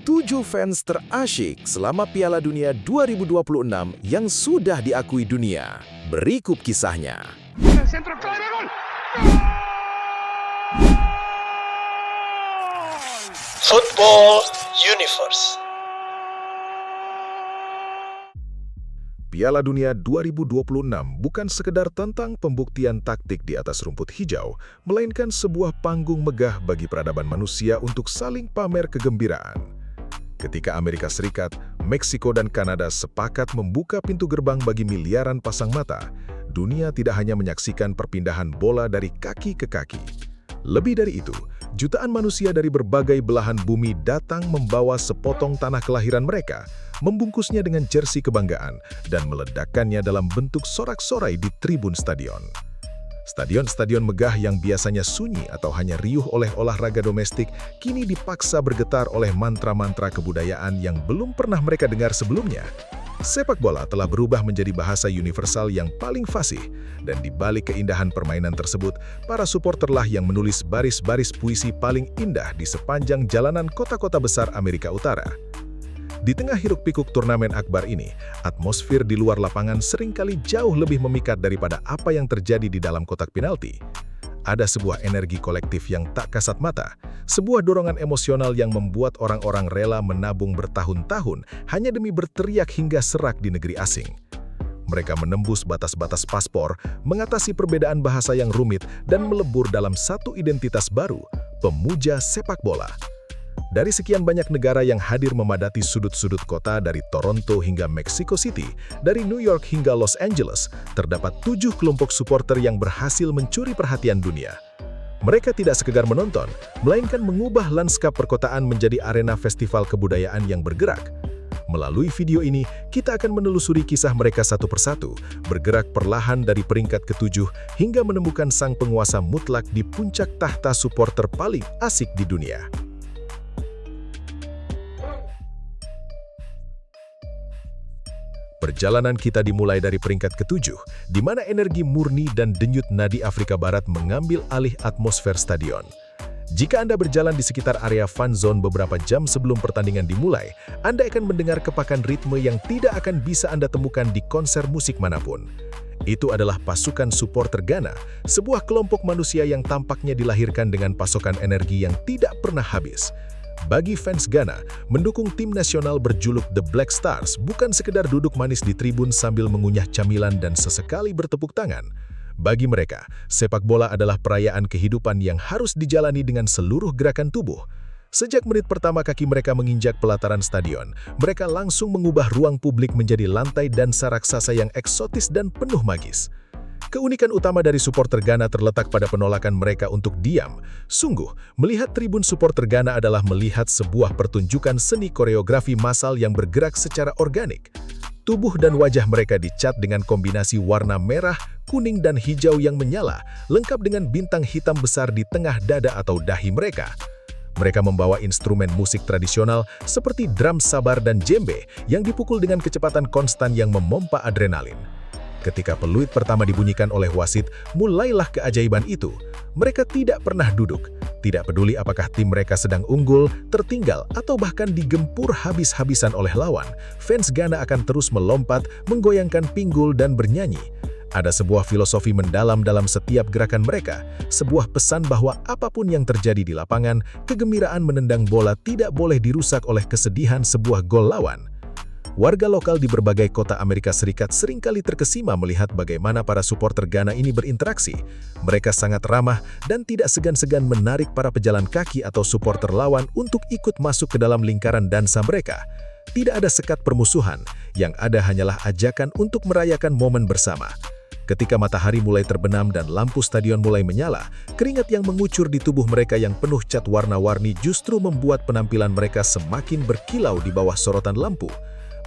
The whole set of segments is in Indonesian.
7 fans terasyik selama Piala Dunia 2026 yang sudah diakui dunia. Berikut kisahnya. El centro clave, gol. Football Universe. Piala Dunia 2026 bukan sekedar tentang pembuktian taktik di atas rumput hijau, melainkan sebuah panggung megah bagi peradaban manusia untuk saling pamer kegembiraan. Ketika Amerika Serikat, Meksiko, dan Kanada sepakat membuka pintu gerbang bagi miliaran pasang mata, dunia tidak hanya menyaksikan perpindahan bola dari kaki ke kaki. Lebih dari itu, jutaan manusia dari berbagai belahan bumi datang membawa sepotong tanah kelahiran mereka, membungkusnya dengan jersey kebanggaan, dan meledakkannya dalam bentuk sorak-sorai di tribun stadion. Stadion-stadion megah yang biasanya sunyi atau hanya riuh oleh olahraga domestik, kini dipaksa bergetar oleh mantra-mantra kebudayaan yang belum pernah mereka dengar sebelumnya. Sepak bola telah berubah menjadi bahasa universal yang paling fasih, dan di balik keindahan permainan tersebut, para suporterlah yang menulis baris-baris puisi paling indah di sepanjang jalanan kota-kota besar Amerika Utara. Di tengah hiruk-pikuk turnamen akbar ini, atmosfer di luar lapangan seringkali jauh lebih memikat daripada apa yang terjadi di dalam kotak penalti. Ada sebuah energi kolektif yang tak kasat mata, sebuah dorongan emosional yang membuat orang-orang rela menabung bertahun-tahun hanya demi berteriak hingga serak di negeri asing. Mereka menembus batas-batas paspor, mengatasi perbedaan bahasa yang rumit, dan melebur dalam satu identitas baru, pemuja sepak bola. Dari sekian banyak negara yang hadir memadati sudut-sudut kota dari Toronto hingga Mexico City, dari New York hingga Los Angeles, terdapat 7 kelompok supporter yang berhasil mencuri perhatian dunia. Mereka tidak sekedar menonton, melainkan mengubah lanskap perkotaan menjadi arena festival kebudayaan yang bergerak. Melalui video ini, kita akan menelusuri kisah mereka satu persatu, bergerak perlahan dari peringkat ke-7 hingga menemukan sang penguasa mutlak di puncak tahta supporter paling asik di dunia. Perjalanan kita dimulai dari peringkat ke-7, di mana energi murni dan denyut nadi Afrika Barat mengambil alih atmosfer stadion. Jika Anda berjalan di sekitar area fan zone beberapa jam sebelum pertandingan dimulai, Anda akan mendengar kepakan ritme yang tidak akan bisa Anda temukan di konser musik manapun. Itu adalah pasukan supporter Ghana, sebuah kelompok manusia yang tampaknya dilahirkan dengan pasokan energi yang tidak pernah habis. Bagi fans Ghana, mendukung tim nasional berjuluk The Black Stars bukan sekedar duduk manis di tribun sambil mengunyah camilan dan sesekali bertepuk tangan. Bagi mereka, sepak bola adalah perayaan kehidupan yang harus dijalani dengan seluruh gerakan tubuh. Sejak menit pertama kaki mereka menginjak pelataran stadion, mereka langsung mengubah ruang publik menjadi lantai dansa raksasa yang eksotis dan penuh magis. Keunikan utama dari supporter Ghana terletak pada penolakan mereka untuk diam. Sungguh, melihat tribun supporter Ghana adalah melihat sebuah pertunjukan seni koreografi massal yang bergerak secara organik. Tubuh dan wajah mereka dicat dengan kombinasi warna merah, kuning, dan hijau yang menyala, lengkap dengan bintang hitam besar di tengah dada atau dahi mereka. Mereka membawa instrumen musik tradisional seperti drum sabar dan djembe yang dipukul dengan kecepatan konstan yang memompa adrenalin. Ketika peluit pertama dibunyikan oleh wasit, mulailah keajaiban itu. Mereka tidak pernah duduk. Tidak peduli apakah tim mereka sedang unggul, tertinggal, atau bahkan digempur habis-habisan oleh lawan, fans Ghana akan terus melompat, menggoyangkan pinggul, dan bernyanyi. Ada sebuah filosofi mendalam dalam setiap gerakan mereka, sebuah pesan bahwa apapun yang terjadi di lapangan, kegembiraan menendang bola tidak boleh dirusak oleh kesedihan sebuah gol lawan. Warga lokal di berbagai kota Amerika Serikat seringkali terkesima melihat bagaimana para supporter Ghana ini berinteraksi. Mereka sangat ramah dan tidak segan-segan menarik para pejalan kaki atau supporter lawan untuk ikut masuk ke dalam lingkaran dansa mereka. Tidak ada sekat permusuhan, yang ada hanyalah ajakan untuk merayakan momen bersama. Ketika matahari mulai terbenam dan lampu stadion mulai menyala, keringat yang mengucur di tubuh mereka yang penuh cat warna-warni justru membuat penampilan mereka semakin berkilau di bawah sorotan lampu.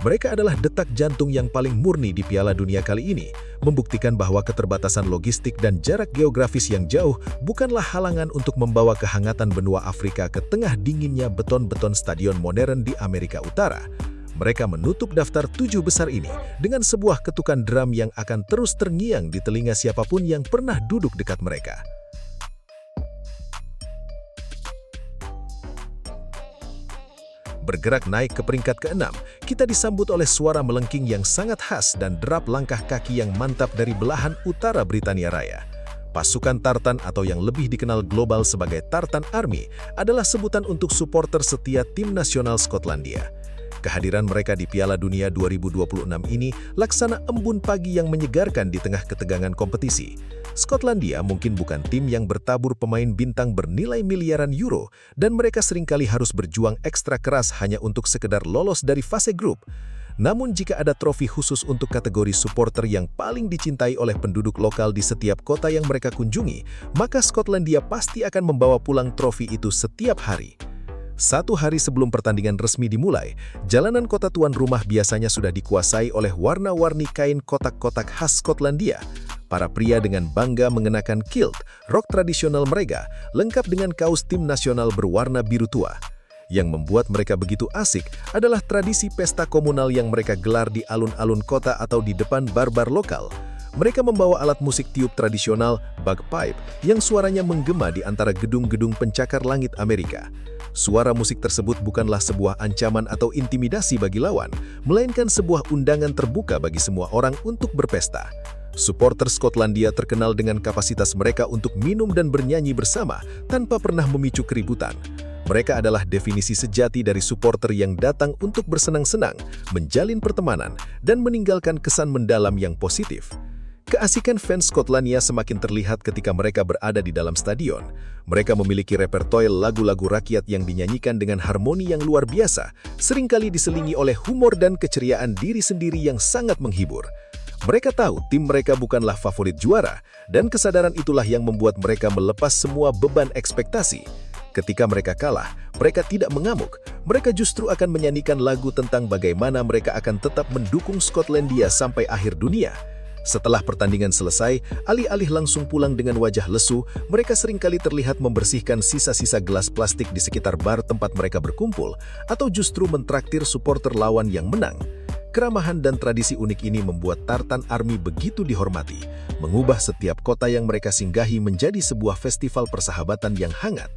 Mereka adalah detak jantung yang paling murni di Piala Dunia kali ini, membuktikan bahwa keterbatasan logistik dan jarak geografis yang jauh bukanlah halangan untuk membawa kehangatan benua Afrika ke tengah dinginnya beton-beton stadion modern di Amerika Utara. Mereka menutup daftar 7 besar ini dengan sebuah ketukan drum yang akan terus terngiang di telinga siapapun yang pernah duduk dekat mereka. Bergerak naik ke peringkat ke-6, kita disambut oleh suara melengking yang sangat khas dan derap langkah kaki yang mantap dari belahan utara Britania Raya. Pasukan Tartan atau yang lebih dikenal global sebagai Tartan Army adalah sebutan untuk supporter setia tim nasional Skotlandia. Kehadiran mereka di Piala Dunia 2026 ini laksana embun pagi yang menyegarkan di tengah ketegangan kompetisi. Skotlandia mungkin bukan tim yang bertabur pemain bintang bernilai miliaran euro dan mereka seringkali harus berjuang ekstra keras hanya untuk sekedar lolos dari fase grup. Namun jika ada trofi khusus untuk kategori supporter yang paling dicintai oleh penduduk lokal di setiap kota yang mereka kunjungi, maka Skotlandia pasti akan membawa pulang trofi itu setiap hari. 1 hari sebelum pertandingan resmi dimulai, jalanan kota tuan rumah biasanya sudah dikuasai oleh warna-warni kain kotak-kotak khas Skotlandia. Para pria dengan bangga mengenakan kilt, rok tradisional mereka, lengkap dengan kaos tim nasional berwarna biru tua. Yang membuat mereka begitu asik adalah tradisi pesta komunal yang mereka gelar di alun-alun kota atau di depan bar-bar lokal. Mereka membawa alat musik tiup tradisional, bagpipe, yang suaranya menggema di antara gedung-gedung pencakar langit Amerika. Suara musik tersebut bukanlah sebuah ancaman atau intimidasi bagi lawan, melainkan sebuah undangan terbuka bagi semua orang untuk berpesta. Supporter Skotlandia terkenal dengan kapasitas mereka untuk minum dan bernyanyi bersama tanpa pernah memicu keributan. Mereka adalah definisi sejati dari supporter yang datang untuk bersenang-senang, menjalin pertemanan, dan meninggalkan kesan mendalam yang positif. Keasikan fans Skotlandia semakin terlihat ketika mereka berada di dalam stadion. Mereka memiliki repertoire lagu-lagu rakyat yang dinyanyikan dengan harmoni yang luar biasa, seringkali diselingi oleh humor dan keceriaan diri sendiri yang sangat menghibur. Mereka tahu tim mereka bukanlah favorit juara, dan kesadaran itulah yang membuat mereka melepas semua beban ekspektasi. Ketika mereka kalah, mereka tidak mengamuk. Mereka justru akan menyanyikan lagu tentang bagaimana mereka akan tetap mendukung Skotlandia sampai akhir dunia. Setelah pertandingan selesai, alih-alih langsung pulang dengan wajah lesu, mereka seringkali terlihat membersihkan sisa-sisa gelas plastik di sekitar bar tempat mereka berkumpul, atau justru mentraktir supporter lawan yang menang. Keramahan dan tradisi unik ini membuat Tartan Army begitu dihormati, mengubah setiap kota yang mereka singgahi menjadi sebuah festival persahabatan yang hangat.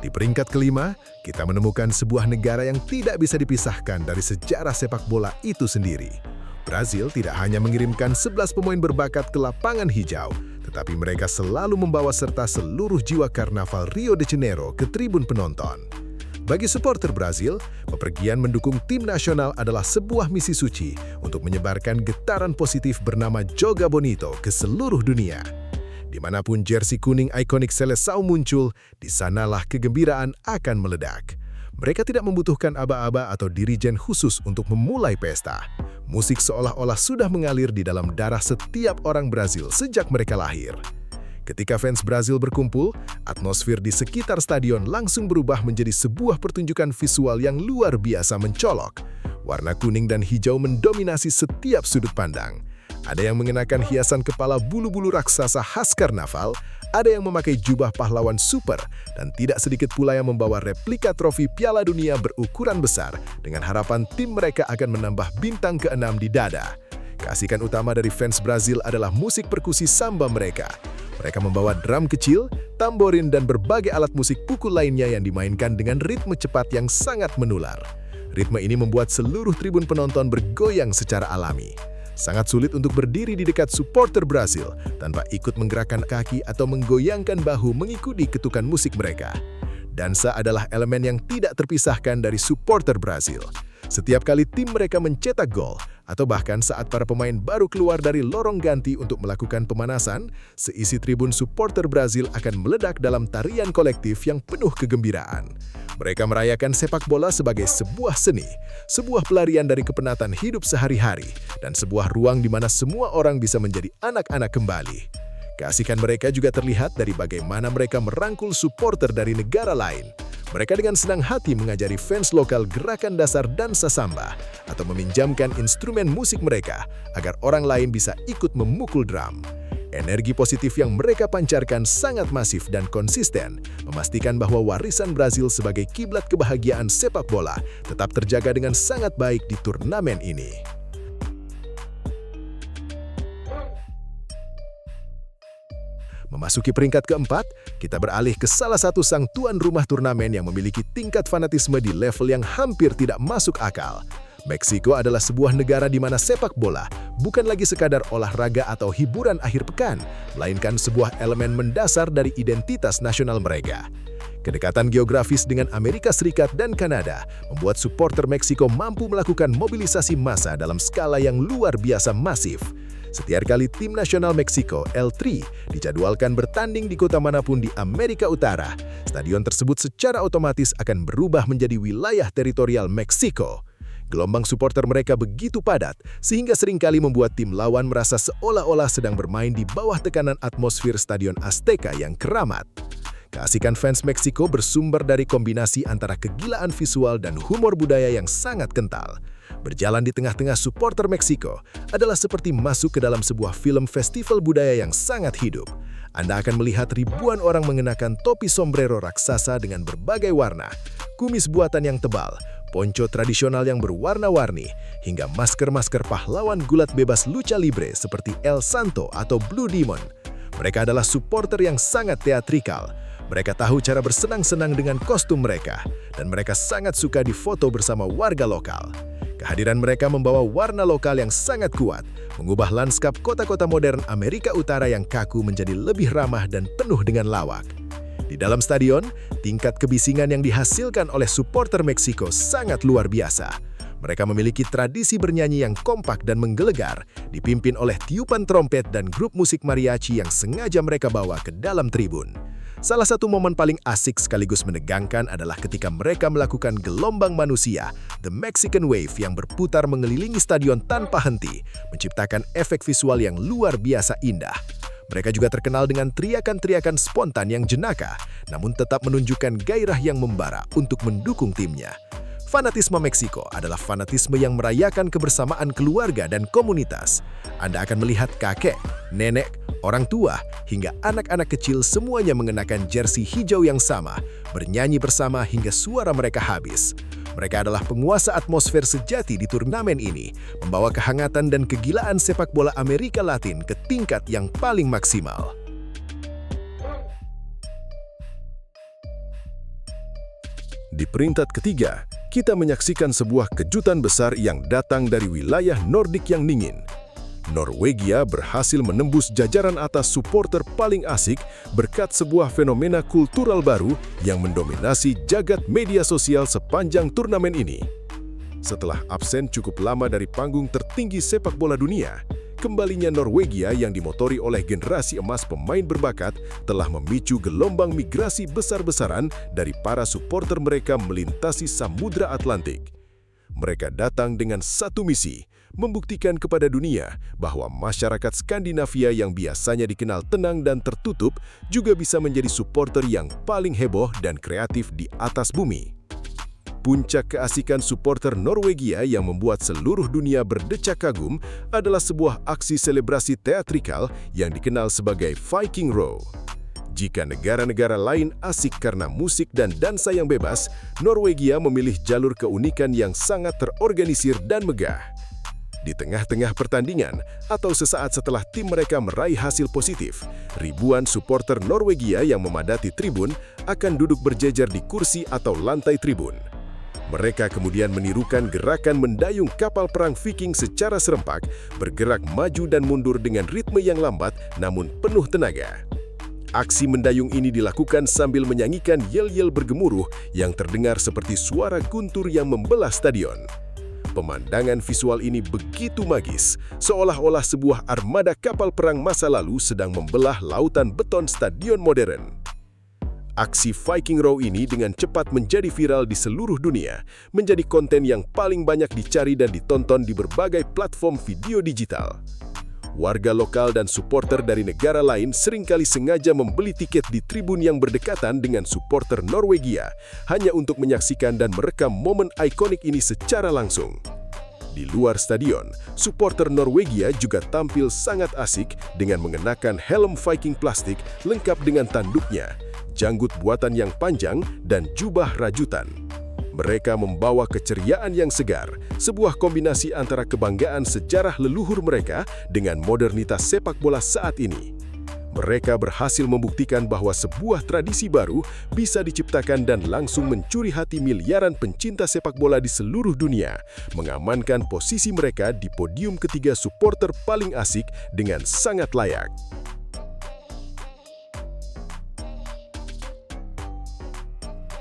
Di peringkat ke-5, kita menemukan sebuah negara yang tidak bisa dipisahkan dari sejarah sepak bola itu sendiri. Brazil tidak hanya mengirimkan 11 pemain berbakat ke lapangan hijau, tetapi mereka selalu membawa serta seluruh jiwa karnaval Rio de Janeiro ke tribun penonton. Bagi supporter Brazil, bepergian mendukung tim nasional adalah sebuah misi suci untuk menyebarkan getaran positif bernama Joga Bonito ke seluruh dunia. Dimanapun jersey kuning ikonik Seleção muncul, di sanalah kegembiraan akan meledak. Mereka tidak membutuhkan aba-aba atau dirijen khusus untuk memulai pesta. Musik seolah-olah sudah mengalir di dalam darah setiap orang Brazil sejak mereka lahir. Ketika fans Brazil berkumpul, atmosfer di sekitar stadion langsung berubah menjadi sebuah pertunjukan visual yang luar biasa mencolok. Warna kuning dan hijau mendominasi setiap sudut pandang. Ada yang mengenakan hiasan kepala bulu-bulu raksasa khas karnaval, ada yang memakai jubah pahlawan super, dan tidak sedikit pula yang membawa replika trofi Piala Dunia berukuran besar dengan harapan tim mereka akan menambah bintang ke-6 di dada. Keasikan utama dari fans Brazil adalah musik perkusi samba mereka. Mereka membawa drum kecil, tamborin, dan berbagai alat musik pukul lainnya yang dimainkan dengan ritme cepat yang sangat menular. Ritme ini membuat seluruh tribun penonton bergoyang secara alami. Sangat sulit untuk berdiri di dekat supporter Brazil tanpa ikut menggerakkan kaki atau menggoyangkan bahu mengikuti ketukan musik mereka. Dansa adalah elemen yang tidak terpisahkan dari supporter Brazil. Setiap kali tim mereka mencetak gol, atau bahkan saat para pemain baru keluar dari lorong ganti untuk melakukan pemanasan, seisi tribun supporter Brazil akan meledak dalam tarian kolektif yang penuh kegembiraan. Mereka merayakan sepak bola sebagai sebuah seni, sebuah pelarian dari kepenatan hidup sehari-hari, dan sebuah ruang di mana semua orang bisa menjadi anak-anak kembali. Keasikan mereka juga terlihat dari bagaimana mereka merangkul supporter dari negara lain. Mereka dengan senang hati mengajari fans lokal gerakan dasar dansa samba atau meminjamkan instrumen musik mereka agar orang lain bisa ikut memukul drum. Energi positif yang mereka pancarkan sangat masif dan konsisten, memastikan bahwa warisan Brazil sebagai kiblat kebahagiaan sepak bola tetap terjaga dengan sangat baik di turnamen ini. Memasuki peringkat keempat, kita beralih ke salah satu sang tuan rumah turnamen yang memiliki tingkat fanatisme di level yang hampir tidak masuk akal. Meksiko adalah sebuah negara di mana sepak bola bukan lagi sekadar olahraga atau hiburan akhir pekan, melainkan sebuah elemen mendasar dari identitas nasional mereka. Kedekatan geografis dengan Amerika Serikat dan Kanada membuat supporter Meksiko mampu melakukan mobilisasi massa dalam skala yang luar biasa masif. Setiap kali tim nasional Meksiko, El Tri, dijadwalkan bertanding di kota manapun di Amerika Utara, stadion tersebut secara otomatis akan berubah menjadi wilayah teritorial Meksiko. Gelombang supporter mereka begitu padat, sehingga seringkali membuat tim lawan merasa seolah-olah sedang bermain di bawah tekanan atmosfer Stadion Azteca yang keramat. Keasikan fans Meksiko bersumber dari kombinasi antara kegilaan visual dan humor budaya yang sangat kental. Berjalan di tengah-tengah supporter Meksiko adalah seperti masuk ke dalam sebuah film festival budaya yang sangat hidup. Anda akan melihat ribuan orang mengenakan topi sombrero raksasa dengan berbagai warna, kumis buatan yang tebal, ponco tradisional yang berwarna-warni, hingga masker-masker pahlawan gulat bebas lucha libre seperti El Santo atau Blue Demon. Mereka adalah supporter yang sangat teatrikal. Mereka tahu cara bersenang-senang dengan kostum mereka, dan mereka sangat suka difoto bersama warga lokal. Kehadiran mereka membawa warna lokal yang sangat kuat, mengubah lanskap kota-kota modern Amerika Utara yang kaku menjadi lebih ramah dan penuh dengan lawak. Di dalam stadion, tingkat kebisingan yang dihasilkan oleh supporter Meksiko sangat luar biasa. Mereka memiliki tradisi bernyanyi yang kompak dan menggelegar, dipimpin oleh tiupan trompet dan grup musik mariachi yang sengaja mereka bawa ke dalam tribun. Salah satu momen paling asik sekaligus menegangkan adalah ketika mereka melakukan gelombang manusia, The Mexican Wave, yang berputar mengelilingi stadion tanpa henti, menciptakan efek visual yang luar biasa indah. Mereka juga terkenal dengan teriakan-teriakan spontan yang jenaka, namun tetap menunjukkan gairah yang membara untuk mendukung timnya. Fanatisme Meksiko adalah fanatisme yang merayakan kebersamaan keluarga dan komunitas. Anda akan melihat kakek, nenek, orang tua, hingga anak-anak kecil semuanya mengenakan jersey hijau yang sama, bernyanyi bersama hingga suara mereka habis. Mereka adalah penguasa atmosfer sejati di turnamen ini, membawa kehangatan dan kegilaan sepak bola Amerika Latin ke tingkat yang paling maksimal. Di peringkat ketiga, kita menyaksikan sebuah kejutan besar yang datang dari wilayah Nordik yang dingin. Norwegia berhasil menembus jajaran atas supporter paling asik berkat sebuah fenomena kultural baru yang mendominasi jagat media sosial sepanjang turnamen ini. Setelah absen cukup lama dari panggung tertinggi sepak bola dunia, kembalinya Norwegia yang dimotori oleh generasi emas pemain berbakat telah memicu gelombang migrasi besar-besaran dari para supporter mereka melintasi Samudra Atlantik. Mereka datang dengan satu misi, membuktikan kepada dunia bahwa masyarakat Skandinavia yang biasanya dikenal tenang dan tertutup juga bisa menjadi supporter yang paling heboh dan kreatif di atas bumi. Puncak keasikan supporter Norwegia yang membuat seluruh dunia berdecak kagum adalah sebuah aksi selebrasi teatrikal yang dikenal sebagai Viking Row. Jika negara-negara lain asik karena musik dan dansa yang bebas, Norwegia memilih jalur keunikan yang sangat terorganisir dan megah. Di tengah-tengah pertandingan, atau sesaat setelah tim mereka meraih hasil positif, ribuan supporter Norwegia yang memadati tribun akan duduk berjejer di kursi atau lantai tribun. Mereka kemudian menirukan gerakan mendayung kapal perang Viking secara serempak, bergerak maju dan mundur dengan ritme yang lambat namun penuh tenaga. Aksi mendayung ini dilakukan sambil menyanyikan yel-yel bergemuruh yang terdengar seperti suara guntur yang membelah stadion. Pemandangan visual ini begitu magis, seolah-olah sebuah armada kapal perang masa lalu sedang membelah lautan beton stadion modern. Aksi Viking Row ini dengan cepat menjadi viral di seluruh dunia, menjadi konten yang paling banyak dicari dan ditonton di berbagai platform video digital. Warga lokal dan supporter dari negara lain seringkali sengaja membeli tiket di tribun yang berdekatan dengan supporter Norwegia hanya untuk menyaksikan dan merekam momen ikonik ini secara langsung. Di luar stadion, supporter Norwegia juga tampil sangat asik dengan mengenakan helm Viking plastik lengkap dengan tanduknya, janggut buatan yang panjang, dan jubah rajutan. Mereka membawa keceriaan yang segar, sebuah kombinasi antara kebanggaan sejarah leluhur mereka dengan modernitas sepak bola saat ini. Mereka berhasil membuktikan bahwa sebuah tradisi baru bisa diciptakan dan langsung mencuri hati miliaran pencinta sepak bola di seluruh dunia, mengamankan posisi mereka di podium ketiga supporter paling asik dengan sangat layak.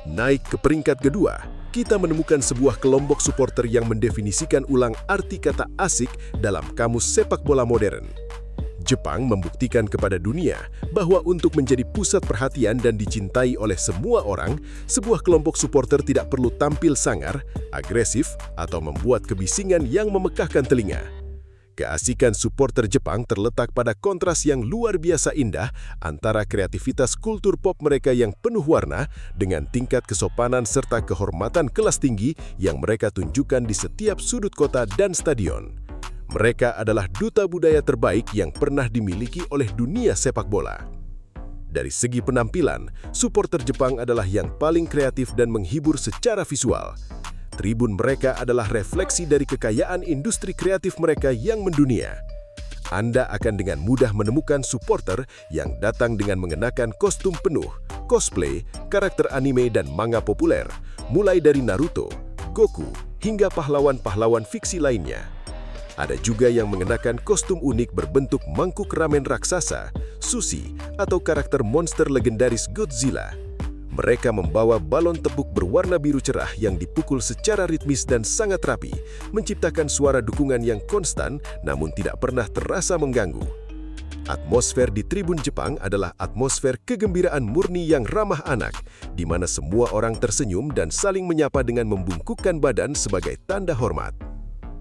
Naik ke peringkat kedua, kita menemukan sebuah kelompok supporter yang mendefinisikan ulang arti kata asik dalam kamus sepak bola modern. Jepang membuktikan kepada dunia bahwa untuk menjadi pusat perhatian dan dicintai oleh semua orang, sebuah kelompok supporter tidak perlu tampil sangar, agresif, atau membuat kebisingan yang memekakkan telinga. Keasikan supporter Jepang terletak pada kontras yang luar biasa indah antara kreativitas kultur pop mereka yang penuh warna dengan tingkat kesopanan serta kehormatan kelas tinggi yang mereka tunjukkan di setiap sudut kota dan stadion. Mereka adalah duta budaya terbaik yang pernah dimiliki oleh dunia sepak bola. Dari segi penampilan, supporter Jepang adalah yang paling kreatif dan menghibur secara visual. Tribun mereka adalah refleksi dari kekayaan industri kreatif mereka yang mendunia. Anda akan dengan mudah menemukan supporter yang datang dengan mengenakan kostum penuh, cosplay, karakter anime dan manga populer, mulai dari Naruto, Goku, hingga pahlawan-pahlawan fiksi lainnya. Ada juga yang mengenakan kostum unik berbentuk mangkuk ramen raksasa, sushi, atau karakter monster legendaris Godzilla. Mereka membawa balon tepuk berwarna biru cerah yang dipukul secara ritmis dan sangat rapi, menciptakan suara dukungan yang konstan namun tidak pernah terasa mengganggu. Atmosfer di tribun Jepang adalah atmosfer kegembiraan murni yang ramah anak, di mana semua orang tersenyum dan saling menyapa dengan membungkukkan badan sebagai tanda hormat.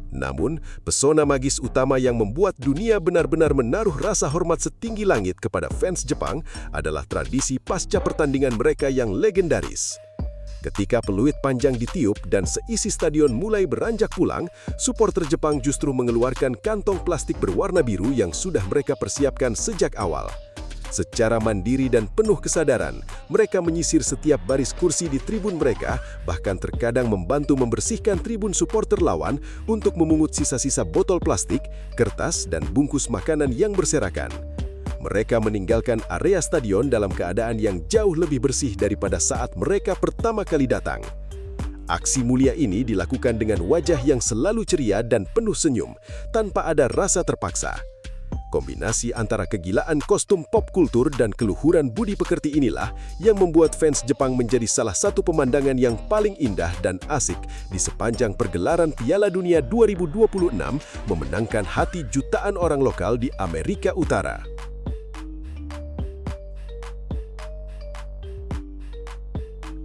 Namun, pesona magis utama yang membuat dunia benar-benar menaruh rasa hormat setinggi langit kepada fans Jepang adalah tradisi pasca pertandingan mereka yang legendaris. Ketika peluit panjang ditiup dan seisi stadion mulai beranjak pulang, supporter Jepang justru mengeluarkan kantong plastik berwarna biru yang sudah mereka persiapkan sejak awal. Secara mandiri dan penuh kesadaran, mereka menyisir setiap baris kursi di tribun mereka, bahkan terkadang membantu membersihkan tribun supporter lawan untuk memungut sisa-sisa botol plastik, kertas, dan bungkus makanan yang berserakan. Mereka meninggalkan area stadion dalam keadaan yang jauh lebih bersih daripada saat mereka pertama kali datang. Aksi mulia ini dilakukan dengan wajah yang selalu ceria dan penuh senyum, tanpa ada rasa terpaksa. Kombinasi antara kegilaan kostum pop kultur dan keluhuran budi pekerti inilah yang membuat fans Jepang menjadi salah satu pemandangan yang paling indah dan asik di sepanjang pergelaran Piala Dunia 2026, memenangkan hati jutaan orang lokal di Amerika Utara.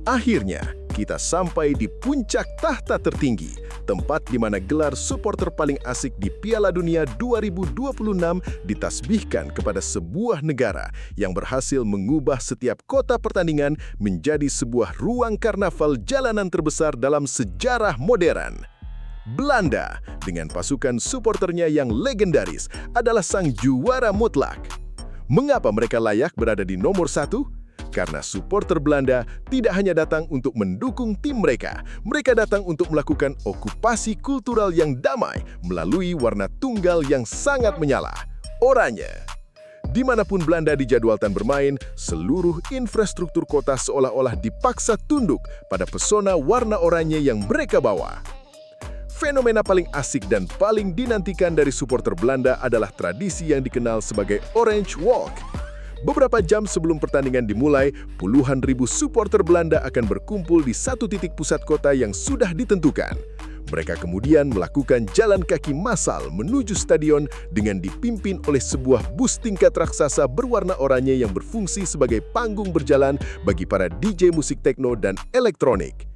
Akhirnya, kita sampai di puncak tahta tertinggi, tempat di mana gelar supporter paling asik di Piala Dunia 2026 ditasbihkan kepada sebuah negara yang berhasil mengubah setiap kota pertandingan menjadi sebuah ruang karnaval jalanan terbesar dalam sejarah modern. Belanda, dengan pasukan supporternya yang legendaris, adalah sang juara mutlak. Mengapa mereka layak berada di nomor 1? Karena supporter Belanda tidak hanya datang untuk mendukung tim mereka, mereka datang untuk melakukan okupasi kultural yang damai melalui warna tunggal yang sangat menyala, oranye. Dimanapun Belanda dijadwalkan bermain, seluruh infrastruktur kota seolah-olah dipaksa tunduk pada pesona warna oranye yang mereka bawa. Fenomena paling asik dan paling dinantikan dari supporter Belanda adalah tradisi yang dikenal sebagai Orange Walk. Beberapa jam sebelum pertandingan dimulai, puluhan ribu supporter Belanda akan berkumpul di satu titik pusat kota yang sudah ditentukan. Mereka kemudian melakukan jalan kaki massal menuju stadion dengan dipimpin oleh sebuah bus tingkat raksasa berwarna oranye yang berfungsi sebagai panggung berjalan bagi para DJ musik techno dan elektronik.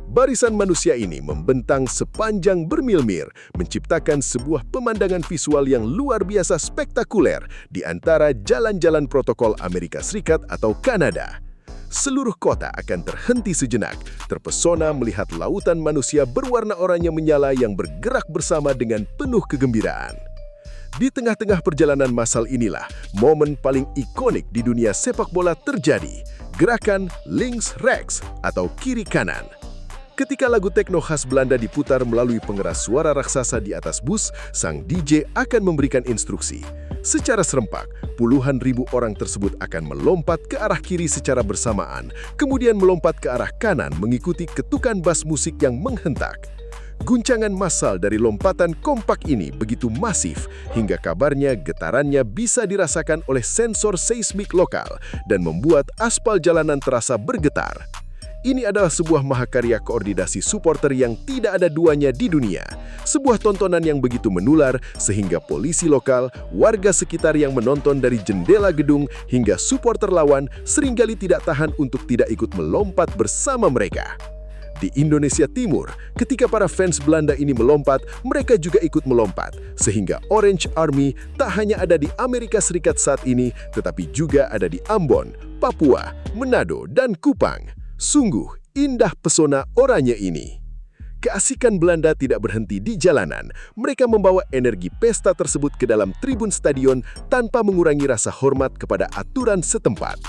Barisan manusia ini membentang sepanjang bermil-mil, menciptakan sebuah pemandangan visual yang luar biasa spektakuler di antara jalan-jalan protokol Amerika Serikat atau Kanada. Seluruh kota akan terhenti sejenak, terpesona melihat lautan manusia berwarna oranye menyala yang bergerak bersama dengan penuh kegembiraan. Di tengah-tengah perjalanan massal inilah, momen paling ikonik di dunia sepak bola terjadi, gerakan links-rechts atau kiri-kanan. Ketika lagu tekno khas Belanda diputar melalui pengeras suara raksasa di atas bus, sang DJ akan memberikan instruksi. Secara serempak, puluhan ribu orang tersebut akan melompat ke arah kiri secara bersamaan, kemudian melompat ke arah kanan mengikuti ketukan bas musik yang menghentak. Guncangan massal dari lompatan kompak ini begitu masif hingga kabarnya getarannya bisa dirasakan oleh sensor seismik lokal dan membuat aspal jalanan terasa bergetar. Ini adalah sebuah mahakarya koordinasi supporter yang tidak ada duanya di dunia. Sebuah tontonan yang begitu menular sehingga polisi lokal, warga sekitar yang menonton dari jendela gedung hingga supporter lawan seringkali tidak tahan untuk tidak ikut melompat bersama mereka. Di Indonesia Timur, ketika para fans Belanda ini melompat, mereka juga ikut melompat. Sehingga Orange Army tak hanya ada di Amerika Serikat saat ini, tetapi juga ada di Ambon, Papua, Manado, dan Kupang. Sungguh indah pesona oranye ini. Keasikan Belanda tidak berhenti di jalanan. Mereka membawa energi pesta tersebut ke dalam tribun stadion tanpa mengurangi rasa hormat kepada aturan setempat.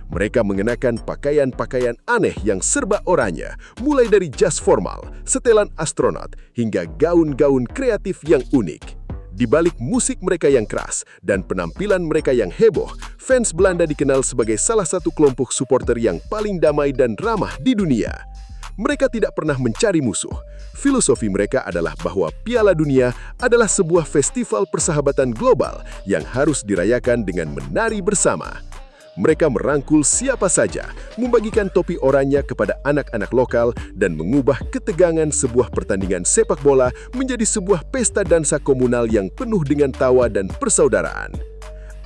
Mereka mengenakan pakaian-pakaian aneh yang serba oranye, mulai dari jas formal, setelan astronot, hingga gaun-gaun kreatif yang unik. Di balik musik mereka yang keras dan penampilan mereka yang heboh, fans Belanda dikenal sebagai salah satu kelompok supporter yang paling damai dan ramah di dunia. Mereka tidak pernah mencari musuh. Filosofi mereka adalah bahwa Piala Dunia adalah sebuah festival persahabatan global yang harus dirayakan dengan menari bersama. Mereka merangkul siapa saja, membagikan topi oranye kepada anak-anak lokal, dan mengubah ketegangan sebuah pertandingan sepak bola menjadi sebuah pesta dansa komunal yang penuh dengan tawa dan persaudaraan.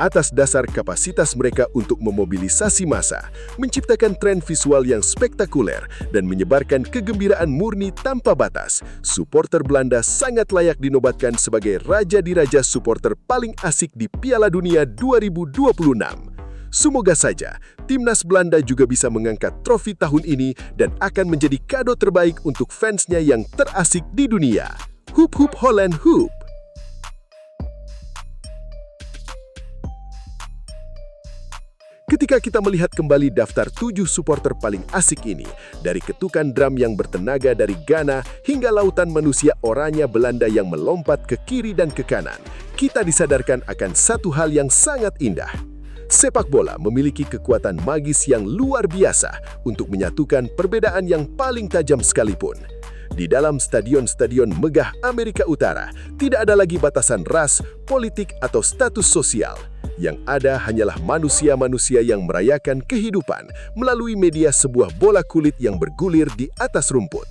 Atas dasar kapasitas mereka untuk memobilisasi massa, menciptakan tren visual yang spektakuler, dan menyebarkan kegembiraan murni tanpa batas, supporter Belanda sangat layak dinobatkan sebagai raja di raja supporter paling asik di Piala Dunia 2026. Semoga saja timnas Belanda juga bisa mengangkat trofi tahun ini dan akan menjadi kado terbaik untuk fansnya yang terasik di dunia. Hup hup Holland hup! Ketika kita melihat kembali daftar 7 supporter paling asik ini, dari ketukan drum yang bertenaga dari Ghana hingga lautan manusia oranye Belanda yang melompat ke kiri dan ke kanan, kita disadarkan akan satu hal yang sangat indah. Sepak bola memiliki kekuatan magis yang luar biasa untuk menyatukan perbedaan yang paling tajam sekalipun. Di dalam stadion-stadion megah Amerika Utara, tidak ada lagi batasan ras, politik, atau status sosial. Yang ada hanyalah manusia-manusia yang merayakan kehidupan melalui media sebuah bola kulit yang bergulir di atas rumput.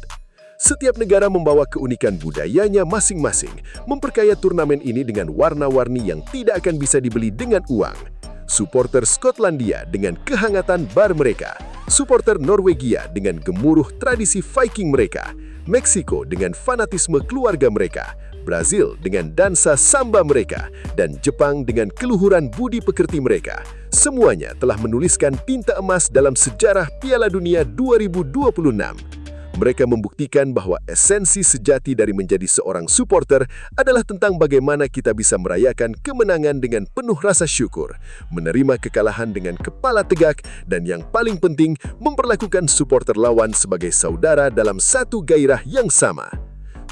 Setiap negara membawa keunikan budayanya masing-masing, memperkaya turnamen ini dengan warna-warni yang tidak akan bisa dibeli dengan uang. Supporter Skotlandia dengan kehangatan bar mereka, supporter Norwegia dengan gemuruh tradisi Viking mereka, Meksiko dengan fanatisme keluarga mereka, Brazil dengan dansa samba mereka, dan Jepang dengan keluhuran budi pekerti mereka. Semuanya telah menuliskan tinta emas dalam sejarah Piala Dunia 2026. Mereka membuktikan bahwa esensi sejati dari menjadi seorang supporter adalah tentang bagaimana kita bisa merayakan kemenangan dengan penuh rasa syukur, menerima kekalahan dengan kepala tegak, dan yang paling penting, memperlakukan supporter lawan sebagai saudara dalam satu gairah yang sama.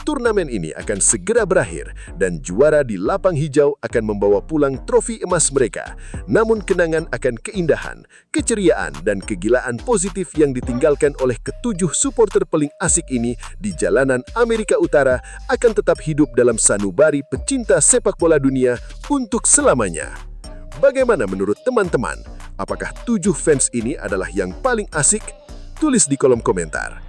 Turnamen ini akan segera berakhir dan juara di lapang hijau akan membawa pulang trofi emas mereka. Namun kenangan akan keindahan, keceriaan, dan kegilaan positif yang ditinggalkan oleh ketujuh supporter paling asik ini di jalanan Amerika Utara akan tetap hidup dalam sanubari pecinta sepak bola dunia untuk selamanya. Bagaimana menurut teman-teman? Apakah 7 fans ini adalah yang paling asik? Tulis di kolom komentar.